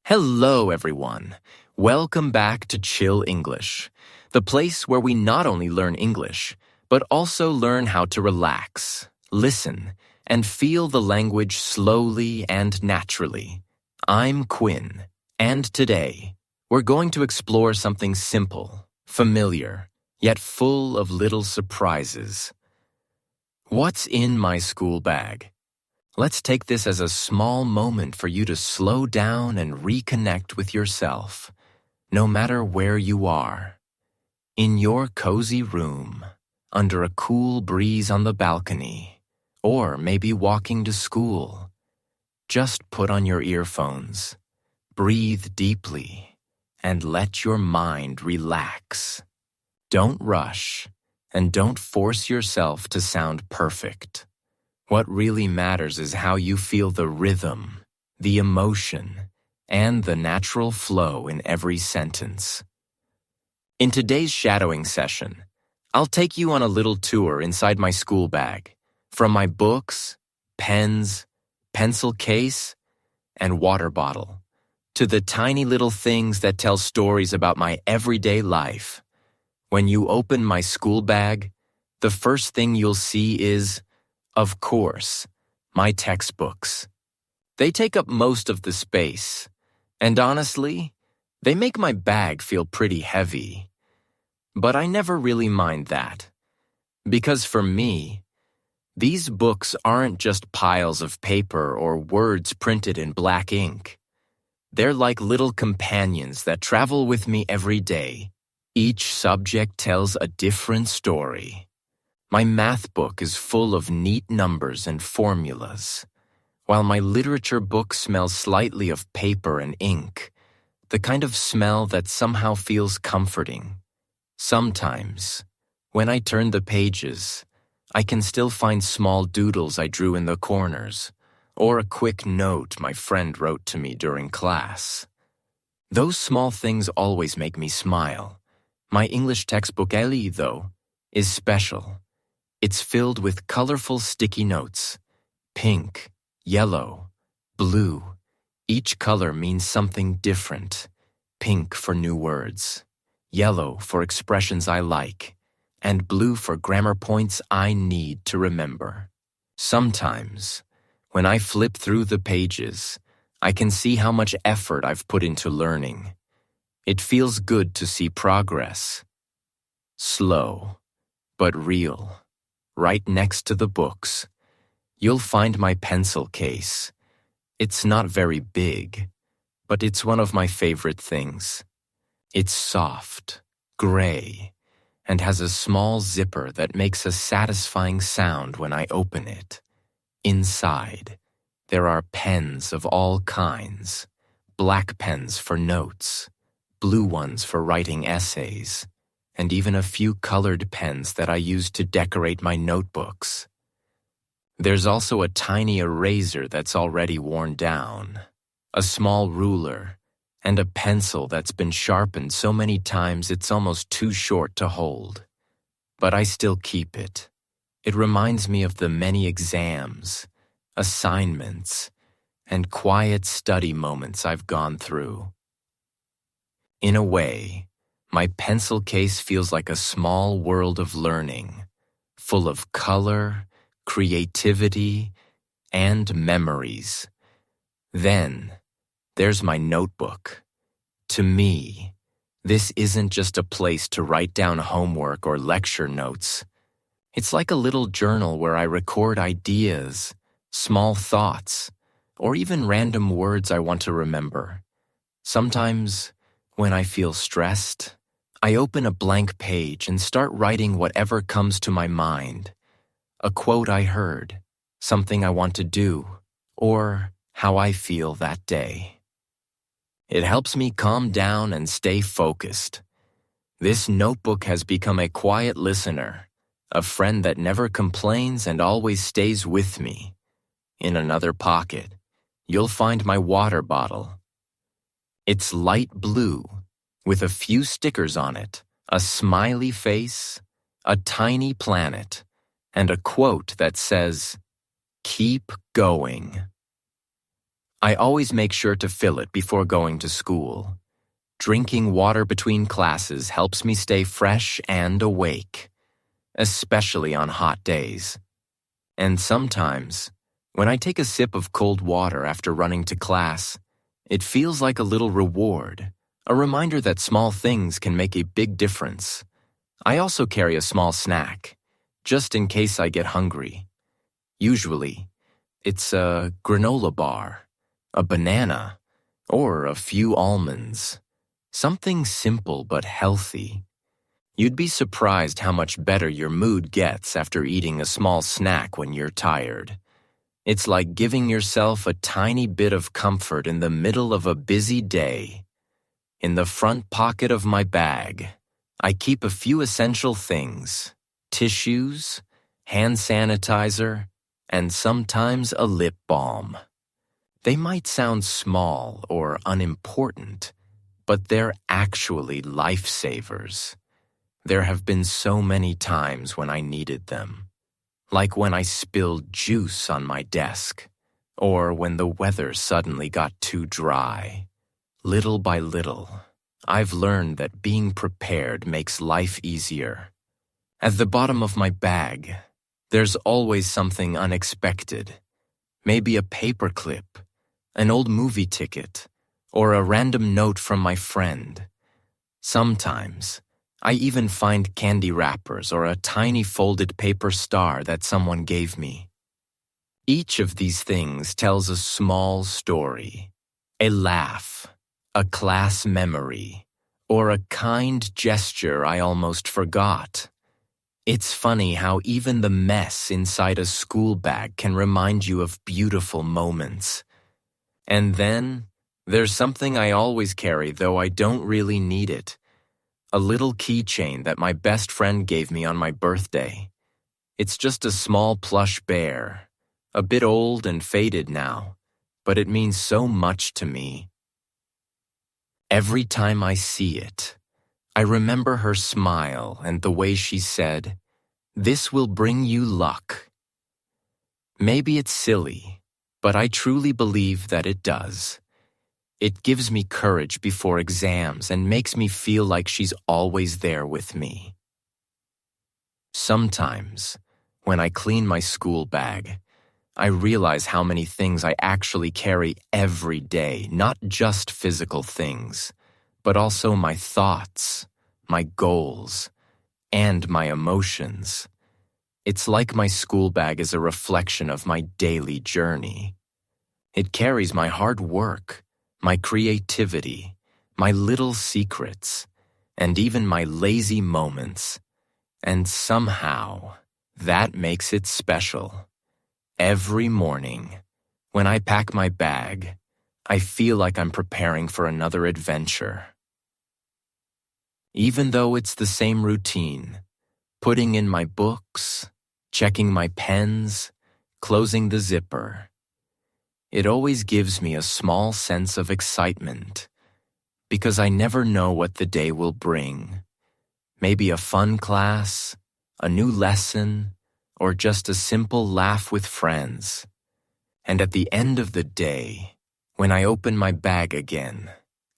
Hello, everyone. Welcome back to Chill English, the place where we not only learn English, but also learn how to relax, listen, and feel the language slowly and naturally. I'm Quinn, and today, we're going to explore something simple, familiar, yet full of little surprises. What's in my school bag? Let's take this as a small moment for you to slow down and reconnect with yourself, no matter where you are. In your cozy room, under a cool breeze on the balcony, or maybe walking to school. Just put on your earphones, breathe deeply, and let your mind relax. Don't rush, and don't force yourself to sound perfect. What really matters is how you feel the rhythm, the emotion, and the natural flow in every sentence. In today's shadowing session, I'll take you on a little tour inside my school bag, from my books, pens, pencil case, and water bottle, to the tiny little things that tell stories about my everyday life. When you open my school bag, the first thing you'll see is, of course, my textbooks. They take up most of the space, and honestly, they make my bag feel pretty heavy. But I never really mind that, because for me, these books aren't just piles of paper or words printed in black ink. They're like little companions that travel with me every day. Each subject tells a different story. My math book is full of neat numbers and formulas, while my literature book smells slightly of paper and ink, the kind of smell that somehow feels comforting. Sometimes, when I turn the pages, I can still find small doodles I drew in the corners, or a quick note my friend wrote to me during class. Those small things always make me smile. My English textbook Ellie, though, is special. It's filled with colorful sticky notes. Pink, yellow, blue. Each color means something different. Pink for new words, yellow for expressions I like, and blue for grammar points I need to remember. Sometimes, when I flip through the pages, I can see how much effort I've put into learning. It feels good to see progress. Slow, but real. Right next to the books, you'll find my pencil case. It's not very big, but it's one of my favorite things. It's soft, gray, and has a small zipper that makes a satisfying sound when I open it. Inside, there are pens of all kinds, black pens for notes, blue ones for writing essays, and even a few colored pens that I use to decorate my notebooks. There's also a tiny eraser that's already worn down, a small ruler, and a pencil that's been sharpened so many times it's almost too short to hold. But I still keep it. It reminds me of the many exams, assignments, and quiet study moments I've gone through. In a way, my pencil case feels like a small world of learning, full of color, creativity, and memories. Then, there's my notebook. To me, this isn't just a place to write down homework or lecture notes. It's like a little journal where I record ideas, small thoughts, or even random words I want to remember. Sometimes, when I feel stressed, I open a blank page and start writing whatever comes to my mind. A quote I heard, something I want to do, or how I feel that day. It helps me calm down and stay focused. This notebook has become a quiet listener, a friend that never complains and always stays with me. In another pocket, you'll find my water bottle. It's light blue, with a few stickers on it, a smiley face, a tiny planet, and a quote that says, "Keep going." I always make sure to fill it before going to school. Drinking water between classes helps me stay fresh and awake, especially on hot days. And sometimes, when I take a sip of cold water after running to class, it feels like a little reward, a reminder that small things can make a big difference. I also carry a small snack, just in case I get hungry. Usually, it's a granola bar, a banana, or a few almonds. Something simple but healthy. You'd be surprised how much better your mood gets after eating a small snack when you're tired. It's like giving yourself a tiny bit of comfort in the middle of a busy day. In the front pocket of my bag, I keep a few essential things: tissues, hand sanitizer, and sometimes a lip balm. They might sound small or unimportant, but they're actually lifesavers. There have been so many times when I needed them, like when I spilled juice on my desk, or when the weather suddenly got too dry. Little by little, I've learned that being prepared makes life easier. At the bottom of my bag, there's always something unexpected. Maybe a paper clip, an old movie ticket, or a random note from my friend. Sometimes, I even find candy wrappers or a tiny folded paper star that someone gave me. Each of these things tells a small story, a laugh, a class memory, or a kind gesture I almost forgot. It's funny how even the mess inside a school bag can remind you of beautiful moments. And then, there's something I always carry, though I don't really need it. A little keychain that my best friend gave me on my birthday. It's just a small plush bear, a bit old and faded now, but it means so much to me. Every time I see it, I remember her smile and the way she said, "This will bring you luck." Maybe it's silly, but I truly believe that it does. It gives me courage before exams and makes me feel like she's always there with me. Sometimes, when I clean my school bag, I realize how many things I actually carry every day, not just physical things, but also my thoughts, my goals, and my emotions. It's like my school bag is a reflection of my daily journey. It carries my hard work, my creativity, my little secrets, and even my lazy moments. And somehow, that makes it special. Every morning, when I pack my bag, I feel like I'm preparing for another adventure. Even though it's the same routine, putting in my books, checking my pens, closing the zipper, it always gives me a small sense of excitement, because I never know what the day will bring. Maybe a fun class, a new lesson, or just a simple laugh with friends. And at the end of the day, when I open my bag again,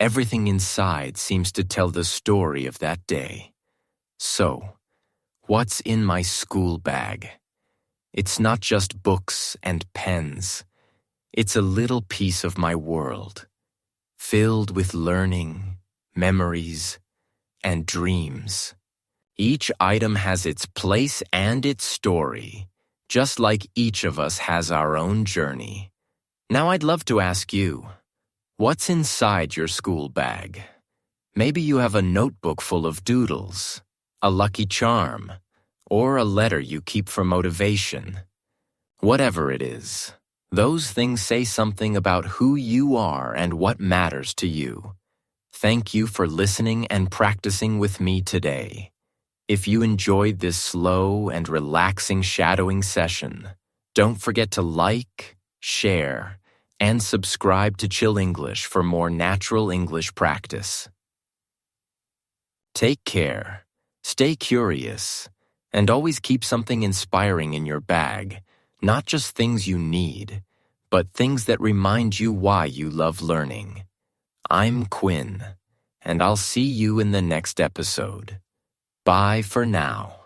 everything inside seems to tell the story of that day. So, what's in my school bag? It's not just books and pens. It's a little piece of my world, filled with learning, memories, and dreams. Each item has its place and its story, just like each of us has our own journey. Now I'd love to ask you, what's inside your school bag? Maybe you have a notebook full of doodles, a lucky charm, or a letter you keep for motivation. Whatever it is, those things say something about who you are and what matters to you. Thank you for listening and practicing with me today. If you enjoyed this slow and relaxing shadowing session, don't forget to like, share, and subscribe to Chill English for more natural English practice. Take care, stay curious, and always keep something inspiring in your bag, not just things you need, but things that remind you why you love learning. I'm Quinn, and I'll see you in the next episode. Bye for now.